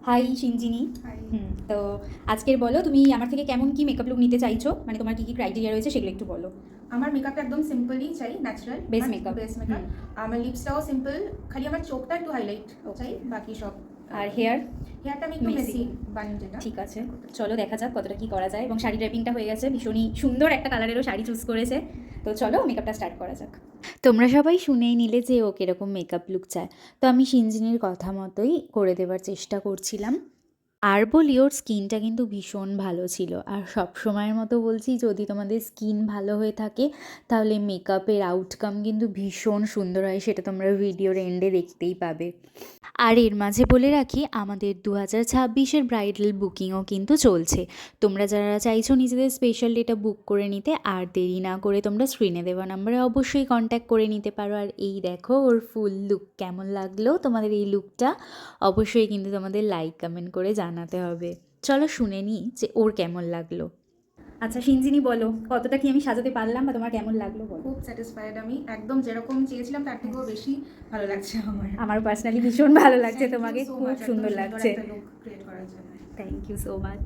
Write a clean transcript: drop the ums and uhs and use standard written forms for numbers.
High Sinjini. High. তো আজকের বলো তুমি আমার থেকে কেমন কি মেকআপ লুক নিতে চাইছো, মানে তোমার কি কি ক্রাইটেরিয়া রয়েছে সেগুলো একটু বলো। আমার মেকআপটা একদম সিম্পলই চাই, natural base makeup. Base makeup. আমার লিপসটাও সিম্পল, খালি আমার চোখটা একটু হাইলাইট চাই, বাকি সব। আর হেয়ার? হেয়ারটা আমি একটু মেসি। মেসি বান যেটা। ঠিক আছে, চলো দেখা যাক কতটা কি করা যায়। এবং শাড়ি ড্রেপিংটা হয়ে গেছে, ভীষণই সুন্দর একটা কালারেরও শাড়ি চুজ করেছে। তো চলো মেকআপটা স্টার্ট করা যাক। তোমরা সবাই শুনেই নিলে যে ও কীরকম মেকআপ লুক চায়, তো আমি সিঞ্জিনির কথা মতোই করে দেওয়ার চেষ্টা করছিলাম। আর বলি ওর স্কিনটা কিন্তু ভীষণ ভালো ছিল। আর সব সময়ের মতো বলছি, যদি তোমাদের স্কিন ভালো হয়ে থাকে তাহলে মেকআপের আউটকাম কিন্তু ভীষণ সুন্দর হয়, সেটা তোমরা ভিডিওর এন্ডে দেখতেই পাবে। আর এর মাঝে বলে রাখি, আমাদের 2026-এর ব্রাইডাল বুকিংও কিন্তু চলছে। তোমরা যারা চাইছো নিজেদের স্পেশাল ডেটা বুক করে নিতে, আর দেরি না করে তোমরা স্ক্রিনে দেওয়া নাম্বারে অবশ্যই কন্ট্যাক্ট করে নিতে পারো। আর এই দেখো ওর ফুল লুক কেমন লাগলো তোমাদের। এই লুকটা অবশ্যই কিন্তু তোমাদের লাইক কমেন্ট করে জানাতে হবে। চলো শুনে নিই যে ওর কেমন লাগলো। আচ্ছা সিঞ্জিনি বলো, কতটা কি আমি সাজাতে পারলাম বা তোমার কেমন লাগলো বলো। খুব স্যাটিসফাইড আমি, একদম যেরকম চেয়েছিলাম তার থেকেও বেশি ভালো লাগছে আমার। আমার পার্সোনালি ভীষণ ভালো লাগছে, Thank you তোমাকে so খুব much, সুন্দর একদম লাগছে। একটা লুক ক্রিয়েট করার জন্য। Thank you so much.